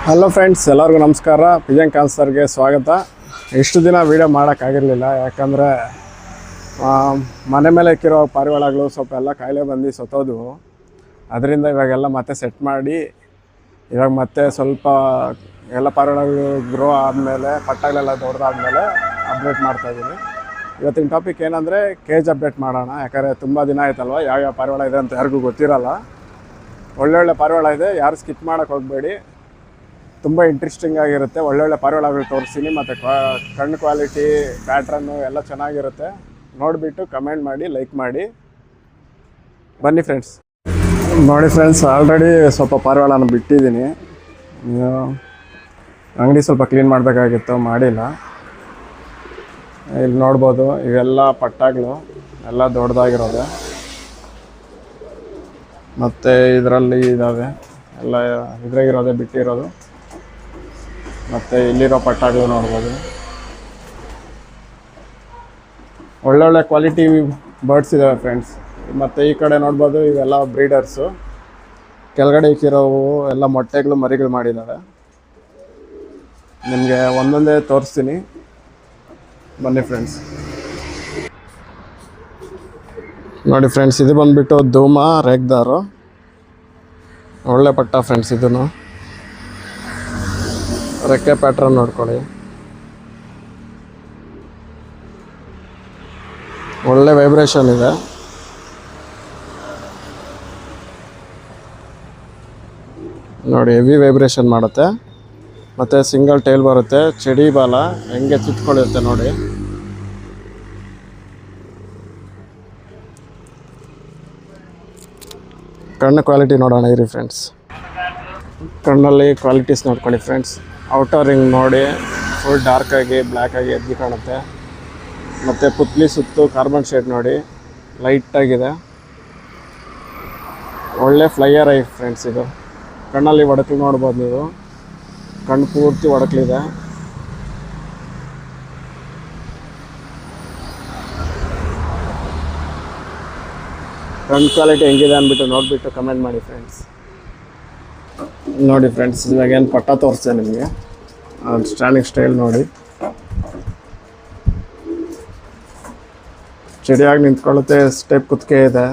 Hello friends, ಎಲ್ಲರಿಗೂ ನಮಸ್ಕಾರ. Pigeon ಕಾನ್ಸರ್ಗೆ ಸ್ವಾಗತ. ಇಷ್ಟು ದಿನ ವೀಡಿಯೋ ಮಾಡೋಕ್ಕಾಗಿರಲಿಲ್ಲ, ಯಾಕಂದರೆ ಮನೆ ಮೇಲೆ ಇಕ್ಕಿರೋ ಪಾರಿವಾಳಗಳು ಸ್ವಲ್ಪ ಎಲ್ಲ ಕಾಯಿಲೆ ಬಂದು ಸತ್ತೋದವು. ಅದರಿಂದ ಇವಾಗೆಲ್ಲ ಮತ್ತೆ ಸೆಟ್ ಮಾಡಿ ಇವಾಗ ಮತ್ತೆ ಸ್ವಲ್ಪ ಎಲ್ಲ ಪಾರಿವಾಳಗಳು ಗ್ರೋ ಆದಮೇಲೆ ಪಟ್ಟಾಗಲೆಲ್ಲ ದೊಡ್ಡದಾದ್ಮೇಲೆ ಅಪ್ಡೇಟ್ ಮಾಡ್ತಾಯಿದ್ದೀನಿ. ಇವತ್ತಿನ ಟಾಪಿಕ್ ಏನಂದರೆ ಕೇಜ್ ಅಪ್ಡೇಟ್ ಮಾಡೋಣ. ಯಾಕಂದರೆ ತುಂಬ ದಿನ ಆಯ್ತಲ್ವ, ಯಾವ್ಯಾವ ಪಾರಿವಾಳ ಇದೆ ಅಂತ ಯಾರಿಗೂ ಗೊತ್ತಿರಲ್ಲ. ಒಳ್ಳೊಳ್ಳೆ ಪಾರಿವಾಳ ಇದೆ, ಯಾರು ಸ್ಕಿಪ್ ಮಾಡೋಕ್ಕೆ ಹೋಗಬೇಡಿ. ತುಂಬ ಇಂಟ್ರೆಸ್ಟಿಂಗ್ ಆಗಿರುತ್ತೆ. ಒಳ್ಳೊಳ್ಳೆ ಪಾರಿವಾಳಗಳು ತೋರಿಸ್ತೀನಿ, ಮತ್ತು ಕಣ್ಣು ಕ್ವಾಲಿಟಿ, ಪ್ಯಾಟ್ರನ್ನು ಎಲ್ಲ ಚೆನ್ನಾಗಿರುತ್ತೆ. ನೋಡಿಬಿಟ್ಟು ಕಮೆಂಟ್ ಮಾಡಿ, ಲೈಕ್ ಮಾಡಿ. ಬನ್ನಿ ಫ್ರೆಂಡ್ಸ್. ನೋಡಿ ಫ್ರೆಂಡ್ಸ್, ಆಲ್ರೆಡಿ ಸ್ವಲ್ಪ ಪಾರಿವಾಳನ ಬಿಟ್ಟಿದ್ದೀನಿ. ಅಂಗಡಿ ಸ್ವಲ್ಪ ಕ್ಲೀನ್ ಮಾಡಬೇಕಾಗಿತ್ತು, ಮಾಡಿಲ್ಲ. ಇಲ್ಲಿ ನೋಡ್ಬೋದು, ಇವೆಲ್ಲ ಪಟ್ಟಾಗಳು ಎಲ್ಲ ದೊಡ್ಡದಾಗಿರೋದೆ. ಮತ್ತು ಇದರಲ್ಲಿ ಇದ್ದಾವೆ ಎಲ್ಲ, ಇದ್ರಾಗಿರೋದೆ ಬಿಟ್ಟಿರೋದು. ಮತ್ತು ಇಲ್ಲಿರೋ ಪಟ್ಟಾಗಳು ನೋಡ್ಬೋದು. ಒಳ್ಳೊಳ್ಳೆ ಕ್ವಾಲಿಟಿ ಬರ್ಡ್ಸ್ ಇದ್ದಾವೆ ಫ್ರೆಂಡ್ಸ್. ಮತ್ತು ಈ ಕಡೆ ನೋಡ್ಬೋದು, ಇವೆಲ್ಲ ಬ್ರೀಡರ್ಸು. ಕೆಳಗಡೆ ಇಕ್ಕಿರೋವು ಎಲ್ಲ ಮೊಟ್ಟೆಗಳು ಮರಿಗಳು ಮಾಡಿದ್ದಾವೆ. ನಿಮಗೆ ಒಂದೊಂದೇ ತೋರಿಸ್ತೀನಿ, ಬನ್ನಿ ಫ್ರೆಂಡ್ಸ್. ನೋಡಿ ಫ್ರೆಂಡ್ಸ್, ಇದು ಬಂದುಬಿಟ್ಟು ಧೂಮ ರೇಗ್ದಾರು. ಒಳ್ಳೆ ಪಟ್ಟ ಫ್ರೆಂಡ್ಸ್. ಇದನ್ನು ರೆಕ್ಕೆ ಪ್ಯಾಟ್ರನ್ ನೋಡ್ಕೊಳ್ಳಿ, ಒಳ್ಳೆ ವೈಬ್ರೇಷನ್ ಇದೆ. ನೋಡಿ, ಹೆವಿ ವೈಬ್ರೇಷನ್ ಮಾಡುತ್ತೆ. ಮತ್ತು ಸಿಂಗಲ್ ಟೈಲ್ ಬರುತ್ತೆ. ಚಡಿ ಬಾಲ ಹೆಂಗೆ ಚುಚ್ಕೊಳ್ಳುತ್ತೆ ನೋಡಿ. ಕಣ್ಣು ಕ್ವಾಲಿಟಿ ನೋಡೋಣ ಇರಿ ಫ್ರೆಂಡ್ಸ್. ಕಣ್ಣಲ್ಲಿ ಕ್ವಾಲಿಟೀಸ್ ನೋಡ್ಕೊಳ್ಳಿ ಫ್ರೆಂಡ್ಸ್. ಔಟರ್ ರಿಂಗ್ ನೋಡಿ, ಫುಲ್ ಡಾರ್ಕಾಗಿ ಬ್ಲ್ಯಾಕಾಗಿ ಎದ್ದು ಕಾಣುತ್ತೆ. ಮತ್ತು ಪುತ್ಲಿ ಸುತ್ತು ಕಾರ್ಬನ್ ಶೇಡ್ ನೋಡಿ, ಲೈಟಾಗಿದೆ. ಒಳ್ಳೆ ಫ್ಲೈಯರ್ ಐ ಫ್ರೆಂಡ್ಸ್. ಇದು ಕಣ್ಣಲ್ಲಿ ಒಡಕಲು ನೋಡ್ಬೋದು ನೀವು, ಕಣ್ಣು ಪೂರ್ತಿ ಒಡಕಲಿದೆ. ಕಣ್ಣು ಕ್ವಾಲಿಟಿ ಹೆಂಗಿದೆ ಅಂದ್ಬಿಟ್ಟು ನೋಡಿಬಿಟ್ಟು ಕಮೆಂಟ್ ಮಾಡಿ ಫ್ರೆಂಡ್ಸ್. ನೋಡಿ ಫ್ರೆಂಡ್ಸ್, ಇವಾಗ ಏನು ಪಟ್ಟ ತೋರಿಸ್ತೇನೆ ನಿಮಗೆ. ಸ್ಟ್ಯಾಂಡಿಂಗ್ ಸ್ಟೈಲ್ ನೋಡಿ, ಚಡಿಯಾಗಿ ನಿಂತ್ಕೊಳ್ಳುತ್ತೆ. ಸ್ಟೆಪ್ ಕುತ್ತಿಗೆ ಇದೆ.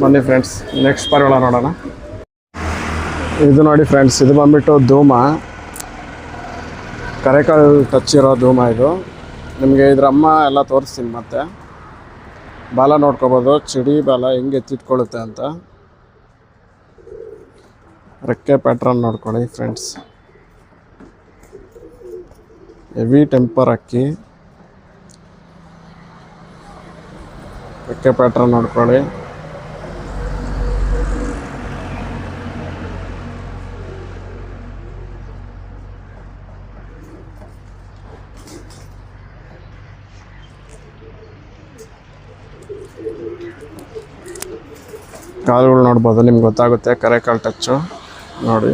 ಬನ್ನಿ ಫ್ರೆಂಡ್ಸ್, ನೆಕ್ಸ್ಟ್ ಪಾರಿವಾಳ ನೋಡೋಣ. ಇದು ನೋಡಿ ಫ್ರೆಂಡ್ಸ್, ಇದು ಬಂದುಬಿಟ್ಟು ಧೂಮ, ಕರೆಕಾಲ್ ಟಚ್ ಇರೋ ಧೂಮ. ಇದು ನಿಮಗೆ ಇದ್ರ ಅಮ್ಮ ಎಲ್ಲ ತೋರಿಸ್ತೀನಿ. ಮತ್ತು ಬಾಲ ನೋಡ್ಕೋಬೋದು, ಚಡಿ ಬಾಲ ಹೆಂಗೆ ಎತ್ತಿಟ್ಕೊಳ್ಳುತ್ತೆ ಅಂತ. ರೆಕ್ಕೆ ಪ್ಯಾಟ್ರನ್ ನೋಡ್ಕೊಳ್ಳಿ ಫ್ರೆಂಡ್ಸ್. ಹೆವಿ ಟೆಂಪರ್ ಅಕ್ಕಿ. ರೆಕ್ಕೆ ಪ್ಯಾಟ್ರನ್ ನೋಡ್ಕೊಳ್ಳಿ. ಕಾಲುಗಳು ನೋಡ್ಬೋದು, ನಿಮ್ಗೆ ಗೊತ್ತಾಗುತ್ತೆ. ಕರೆಕಾಲ್ ಟಚ್ಚು ನೋಡಿ.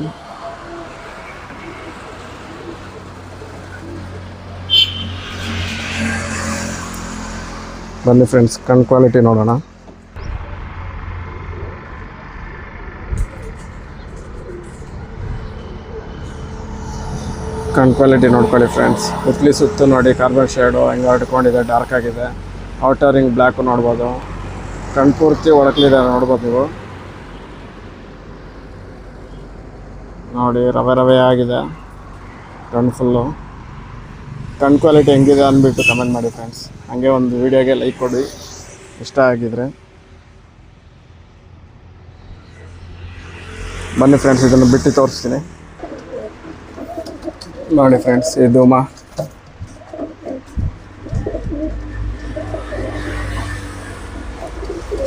ಬನ್ನಿ ಫ್ರೆಂಡ್ಸ್, ಕಣ್ಣು ಕ್ವಾಲಿಟಿ ನೋಡೋಣ. ಕಣ್ಣು ಕ್ವಾಲಿಟಿ ನೋಡ್ಕೊಳ್ಳಿ ಫ್ರೆಂಡ್ಸ್. ಪುತ್ಲಿ ಸುತ್ತು ನೋಡಿ, ಕಾರ್ಬನ್ ಶೇಡು ಹೆಂಗೆ ಹೊಡ್ಕೊಂಡಿದೆ, ಡಾರ್ಕ್ ಆಗಿದೆ. ಔಟರಿಂಗ್ ಬ್ಲ್ಯಾಕು ನೋಡ್ಬೋದು. ಕಣ್ಣು ಪೂರ್ತಿ ಒಳಕಲಿದೆ ನೋಡ್ಬೋದು ನೀವು. ನೋಡಿ, ರವೆ ರವೆ ಆಗಿದೆ ಕಣ್ಣು ಫುಲ್ಲು. ಕಣ್ಣು ಕ್ವಾಲಿಟಿ ಹೆಂಗಿದೆ ಅಂದ್ಬಿಟ್ಟು ಕಮೆಂಟ್ ಮಾಡಿ ಫ್ರೆಂಡ್ಸ್. ಹಾಗೆ ಒಂದು ವೀಡಿಯೋಗೆ ಲೈಕ್ ಕೊಡಿ ಇಷ್ಟ ಆಗಿದ್ರೆ. ಬನ್ನಿ ಫ್ರೆಂಡ್ಸ್, ಇದನ್ನು ಬಿಟ್ಟು ತೋರಿಸ್ತೀನಿ. ನೋಡಿ ಫ್ರೆಂಡ್ಸ್, ಈ ಧೂಮ.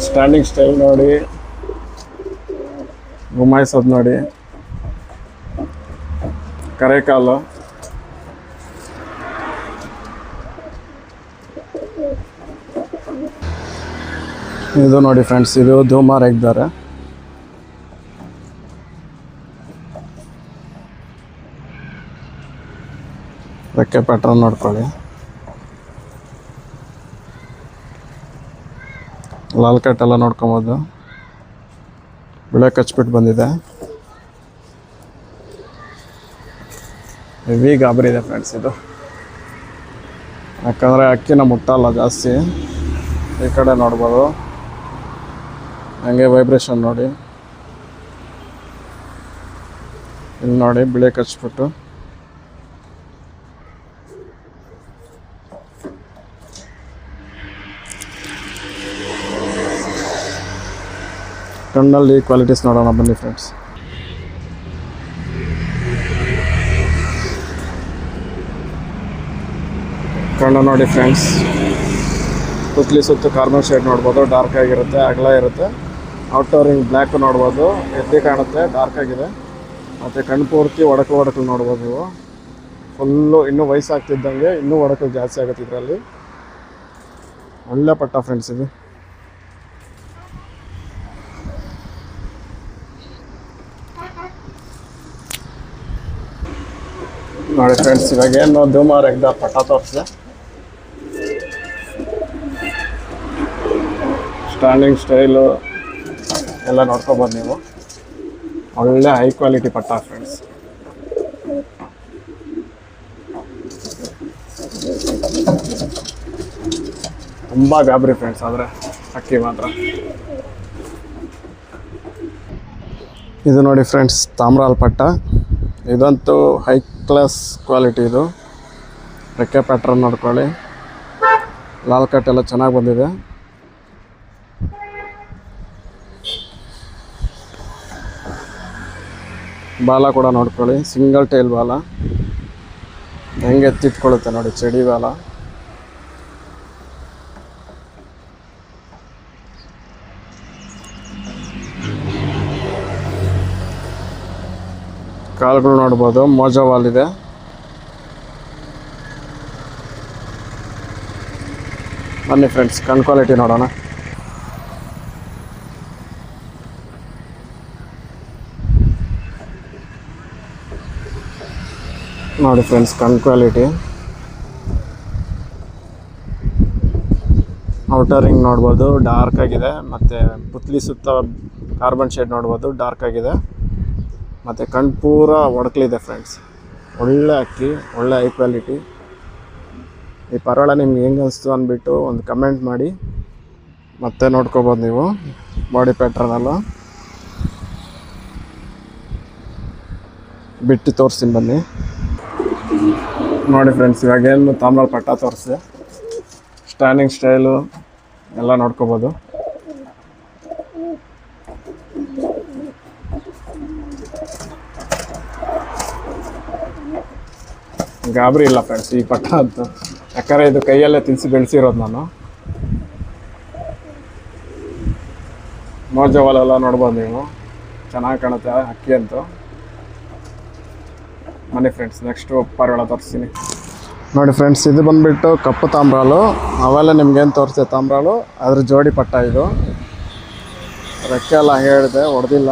ಸ್ಟ್ಯಾಂಡಿಂಗ್ ಸ್ಟೈಲ್ ನೋಡಿ, ಗುಮಾಯಿಸೋದು ನೋಡಿ. ಕರೆಕಾಲು. ಇದು ನೋಡಿ ಫ್ರೆಂಡ್ಸ್, ಇದು ಧೂಮ ರೇಗ್ದಾರೆ. ರೆಕ್ಕೆ ಪ್ಯಾಟ್ರನ್ ನೋಡ್ಕೊಳ್ಳಿ. ಲಾಲ್ ಕಟ್ ಎಲ್ಲ ನೋಡ್ಕೊಬೋದು. ಬಿಳೆ ಕಚ್ಬಿಟ್ಟು ಬಂದಿದೆ. ಹೆವಿ ಗಾಬರಿ ಇದೆ ಫ್ರೆಂಡ್ಸ್ ಇದು, ಯಾಕಂದರೆ ಅಕ್ಕಿನ ಮುಟ್ಟಲ್ಲ ಜಾಸ್ತಿ. ಈ ಕಡೆ ನೋಡ್ಬೋದು, ಹಂಗೆ ವೈಬ್ರೇಷನ್ ನೋಡಿ, ಇಲ್ಲಿ ನೋಡಿ ಬಿಳೆ ಕಚ್ಬಿಟ್ಟು. ಕಣ್ಣಲ್ಲಿ ಕ್ವಾಲಿಟೀಸ್ ನೋಡೋಣ ಬನ್ನಿ ಫ್ರೆಂಡ್ಸ್. ಕಣ್ಣು ನೋಡಿ ಫ್ರೆಂಡ್ಸ್, ಕುತ್ಲಿ ಸುತ್ತು ಕಾರ್ಬನ್ ಶೇಡ್ ನೋಡ್ಬೋದು, ಡಾರ್ಕ್ ಆಗಿರುತ್ತೆ, ಅಗಲ ಇರುತ್ತೆ. ಔಟರಿಂಗ್ ಬ್ಲ್ಯಾಕ್ ನೋಡ್ಬೋದು, ಎದ್ದಿ ಕಾಣುತ್ತೆ, ಡಾರ್ಕ್ ಆಗಿದೆ. ಮತ್ತು ಕಣ್ಣು ಪೂರ್ತಿ ಒಡಕು ನೋಡ್ಬೋದು ನೀವು. ಫುಲ್ಲು ಇನ್ನೂ ವಯಸ್ಸಾಗ್ತಿದ್ದಂಗೆ ಇನ್ನೂ ಒಡಕು ಜಾಸ್ತಿ ಆಗುತ್ತೆ ಇದರಲ್ಲಿ. ಒಳ್ಳೆ ಪಟ್ಟ ಫ್ರೆಂಡ್ಸ್ ಇದು. ನೋಡಿ ಫ್ರೆಂಡ್ಸ್, ಇವಾಗ ಏನು ಧೂಮ ರೆಗ್ದ ಪಟ್ಟ ತೋರಿಸಿದೆ. ಸ್ಟ್ಯಾಂಡಿಂಗ್ ಸ್ಟೈಲು ಎಲ್ಲ ನೋಡ್ಕೊಬೋದು ನೀವು. ಒಳ್ಳೆ ಹೈ ಕ್ವಾಲಿಟಿ ಪಟ್ಟ ಫ್ರೆಂಡ್ಸ್. ತುಂಬ ಗಾಬರಿ ಫ್ರೆಂಡ್ಸ್, ಆದರೆ ಅಕ್ಕಿ ಮಾತ್ರ. ಇದು ನೋಡಿ ಫ್ರೆಂಡ್ಸ್, ತಾಮ್ರಾಲ್ ಪಟ್ಟ. ಇದಂತೂ ಹೈ ಕ್ಲಾಸ್ ಕ್ವಾಲಿಟಿ ಇದು. ರೆಕ್ಕೆ ಪ್ಯಾಟ್ರನ್ ನೋಡ್ಕೊಳ್ಳಿ, ಲಾಲ್ ಕಟ್ ಎಲ್ಲ ಚೆನ್ನಾಗಿ ಬಂದಿದೆ. ಬಾಲ ಕೂಡ ನೋಡ್ಕೊಳ್ಳಿ, ಸಿಂಗಲ್ ಟೈಲ್ ಬಾಲ, ಹೆಂಗೆ ಎತ್ತಿಟ್ಕೊಳ್ಳುತ್ತೆ ನೋಡಿ, ಚಡಿ ಬಾಲ. ಕಾಲುಗಳು ನೋಡ್ಬೋದು, ಮೋಜಾ ವಾಲ್ ಇದೆ. ಬನ್ನಿ ಫ್ರೆಂಡ್ಸ್, ಕಣ್ ಕ್ವಾಲಿಟಿ ನೋಡೋಣ. ನೋಡಿ ಫ್ರೆಂಡ್ಸ್, ಕಣ್ ಕ್ವಾಲಿಟಿ. ಔಟರಿಂಗ್ ನೋಡ್ಬೋದು, ಡಾರ್ಕ್ ಆಗಿದೆ. ಮತ್ತು ಪುತ್ಲಿ ಸುತ್ತ ಕಾರ್ಬನ್ ಶೇಡ್ ನೋಡ್ಬೋದು, ಡಾರ್ಕ್ ಆಗಿದೆ. ಮತ್ತು ಕಣ್ಣು ಪೂರ ಒಡಕಲಿದೆ ಫ್ರೆಂಡ್ಸ್. ಒಳ್ಳೆ ಅಕ್ಕಿ, ಒಳ್ಳೆ ಹೈ ಕ್ವಾಲಿಟಿ. ಈ ಪಾರಿವಾಳ ನಿಮ್ಗೆ ಹೆಂಗೆ ಅನಿಸ್ತು ಅಂದ್ಬಿಟ್ಟು ಒಂದು ಕಮೆಂಟ್ ಮಾಡಿ. ಮತ್ತೆ ನೋಡ್ಕೊಬೋದು ನೀವು ಬಾಡಿ ಪ್ಯಾಟ್ರನೆಲ್ಲ. ಬಿಟ್ಟು ತೋರಿಸ್ತೀನಿ ಬನ್ನಿ. ನೋಡಿ ಫ್ರೆಂಡ್ಸ್, ಇವಾಗೇನು ತಾಮ್ರಾಲ್ ಪಟ್ಟ ತೋರಿಸಿದೆ. ಸ್ಟ್ಯಾಂಡಿಂಗ್ ಸ್ಟೈಲು ಎಲ್ಲ ನೋಡ್ಕೊಬೋದು. ಗಾಬರಿ ಇಲ್ಲ ಫ್ರೆಂಡ್ಸ್ ಈ ಪಟ್ಟ ಅಂತ, ಯಾಕಂದರೆ ಇದು ಕೈಯಲ್ಲೇ ತಿನ್ನಿಸಿ ಬೆಳೆಸಿರೋದು ನಾನು. ಮೋಜವಾಲೆಲ್ಲ ನೋಡ್ಬೋದು ನೀವು, ಚೆನ್ನಾಗಿ ಕಾಣುತ್ತೆ ಅಕ್ಕಿ ಅಂತೂ. ಬನ್ನಿ ಫ್ರೆಂಡ್ಸ್, ನೆಕ್ಸ್ಟು ಪಾರಿವಾಳ ತೋರಿಸ್ತೀನಿ. ನೋಡಿ ಫ್ರೆಂಡ್ಸ್, ಇದು ಬಂದುಬಿಟ್ಟು ಕಪ್ಪು ತಾಮ್ರಾಲು. ಅವೆಲ್ಲ ನಿಮ್ಗೇನು ತೋರಿಸ್ತೆ ತಾಮ್ರಾಲು, ಅದ್ರ ಜೋಡಿ ಪಟ್ಟ ಇದು. ರೆಕ್ಕೆ ಎಲ್ಲ ಹಂಗೆ ಹೇಳಿದೆ, ಹೊಡೆದಿಲ್ಲ.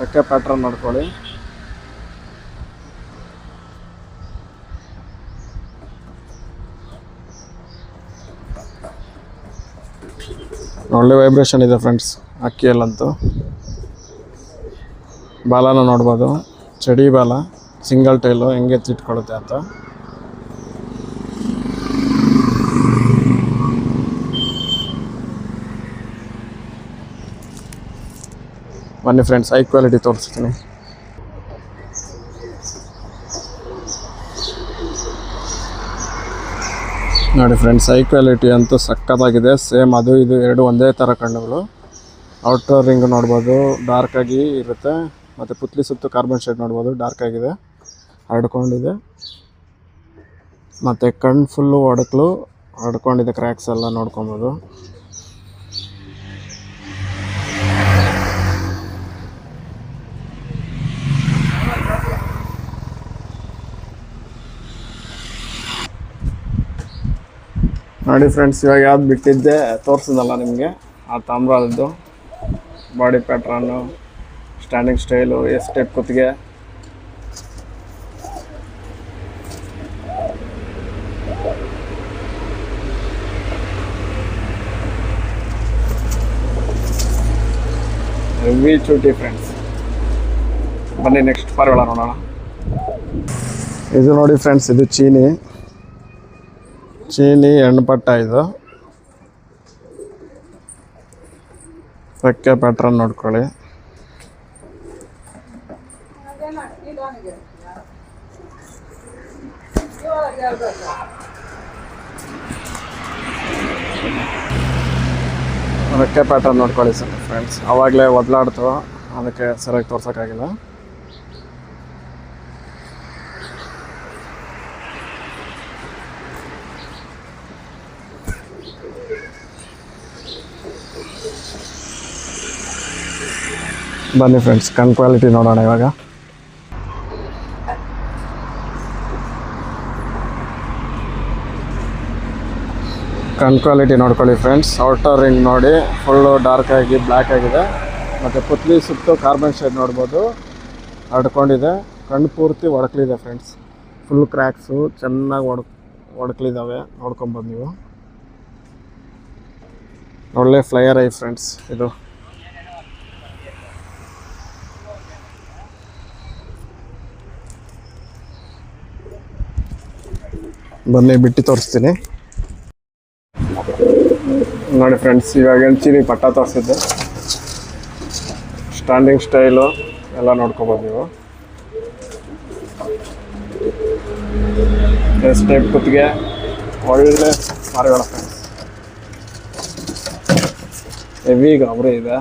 ರೆಕ್ಕೆ ಪ್ಯಾಟ್ರನ್ ನೋಡ್ಕೊಳ್ಳಿ. ಒಳ್ಳೆ ವೈಬ್ರೇಷನ್ ಇದೆ ಫ್ರೆಂಡ್ಸ್ ಅಕ್ಕಿಯಲ್ಲಂತೂ. ಬಾಲನ ನೋಡ್ಬೋದು, ಚಡಿ ಬಾಲ, ಸಿಂಗಲ್ ಟೈಲು, ಹೆಂಗೆ ಎತ್ತಿಟ್ಕೊಳ್ಳುತ್ತೆ ಅಂತ. ಬನ್ನಿ ಫ್ರೆಂಡ್ಸ್, ಹೈ ಕ್ವಾಲಿಟಿ ತೋರಿಸ್ತೀನಿ. ನೋಡಿ ಫ್ರೆಂಡ್ಸ್, ಹೈ ಕ್ವಾಲಿಟಿ ಅಂತೂ ಸಕ್ಕತ್ತಾಗಿದೆ. ಸೇಮ್ ಅದು ಇದು ಎರಡು ಒಂದೇ ಥರ ಕಣ್ಣುಗಳು. ಔಟರ್ ರಿಂಗ್ ನೋಡ್ಬೋದು, ಡಾರ್ಕ್ ಆಗಿ ಇರುತ್ತೆ. ಮತ್ತು ಪುತ್ಲಿ ಸುತ್ತು ಕಾರ್ಬನ್ ಶೇಡ್ ನೋಡ್ಬೋದು, ಡಾರ್ಕ್ ಆಗಿದೆ, ಹರಡ್ಕೊಂಡಿದೆ. ಮತ್ತು ಕಣ್ಣು ಫುಲ್ಲು ಒಡಕಲು ಹರಡ್ಕೊಂಡಿದೆ, ಕ್ರ್ಯಾಕ್ಸ್ ಎಲ್ಲ ನೋಡ್ಕೊಬೋದು. ನೋಡಿ ಫ್ರೆಂಡ್ಸ್, ಇವಾಗ ಯಾವ್ದು ಬಿಟ್ಟಿದ್ದೆ ತೋರಿಸಿದಲ್ಲ ನಿಮಗೆ, ಆ ತಾಮ್ರದ್ದು ಬಾಡಿ ಪ್ಯಾಟ್ರನ್ನು, ಸ್ಟ್ಯಾಂಡಿಂಗ್ ಸ್ಟೈಲು, ಎಸ್ಟೇಪ್ ಕುತ್ತಿಗೆ. ಹೆವಿ ಚೂಟಿ ಫ್ರೆಂಡ್ಸ್. ಬನ್ನಿ ನೆಕ್ಸ್ಟ್ ಪಾರಿವಾಳ ನೋಡೋಣ. ಇದು ನೋಡಿ ಫ್ರೆಂಡ್ಸ್, ಇದು ಚೀನಿ ಹೆಣ್ಣುಪಟ್ಟ. ಇದು ರೆಕ್ಕೆ ಪ್ಯಾಟ್ರನ್ ನೋಡ್ಕೊಳ್ಳಿ. ರೆಕ್ಕೆ ಪ್ಯಾಟರ್ನ್ ನೋಡ್ಕೊಳ್ಳಿ ಸರ್ ಫ್ರೆಂಡ್ಸ್. ಆವಾಗಲೇ ಒದಲಾಡ್ತು, ಅದಕ್ಕೆ ಸರಿಯಾಗಿ ತೋರ್ಸೋಕ್ಕಾಗಿಲ್ಲ. ಬನ್ನಿ ಫ್ರೆಂಡ್ಸ್, ಕಣ್ ಕ್ವಾಲಿಟಿ ನೋಡೋಣ ಇವಾಗ. ಕಣ್ ಕ್ವಾಲಿಟಿ ನೋಡ್ಕೊಳ್ಳಿ ಫ್ರೆಂಡ್ಸ್. ಔಟರ್ ರಿಂಗ್ ನೋಡಿ, ಫುಲ್ಲು ಡಾರ್ಕ್ ಆಗಿ ಬ್ಲ್ಯಾಕ್ ಆಗಿದೆ. ಮತ್ತು ಪುತ್ಲಿ ಸುತ್ತು ಕಾರ್ಬನ್ ಶೇಡ್ ನೋಡ್ಬೋದು, ಹರಡ್ಕೊಂಡಿದೆ. ಕಣ್ಣು ಪೂರ್ತಿ ಒಡಕಲಿದೆ ಫ್ರೆಂಡ್ಸ್. ಫುಲ್ ಕ್ರ್ಯಾಕ್ಸು ಚೆನ್ನಾಗಿ ಒಡಕಲಿದ್ದಾವೆ, ನೋಡ್ಕೊಬೋದು ನೀವು. ಒಳ್ಳೆ ಫ್ಲೈಯರ್ ಐ ಫ್ರೆಂಡ್ಸ್ ಇದು. ಬನ್ನಿ ಬಿಟ್ಟು ತೋರಿಸ್ತೀನಿ ನೋಡಿ ಫ್ರೆಂಡ್ಸ್. ಇವಾಗ ಚೀನಿ ಪಟ್ಟ ತೋರಿಸಿದ್ದೆ, ಸ್ಟ್ಯಾಂಡಿಂಗ್ ಸ್ಟೈಲು ಎಲ್ಲ ನೋಡ್ಕೊಬೋದು ನೀವು. ಎಸ್ ಟೈಪ್ ಕುತ್ತಿಗೆ, ಒಳ್ಳೆ ಪಾರಿವಾಳ ಫ್ರೆಂಡ್ಸ್. ಹೆವಿ ಗಾಬರಿ ಇದೆ.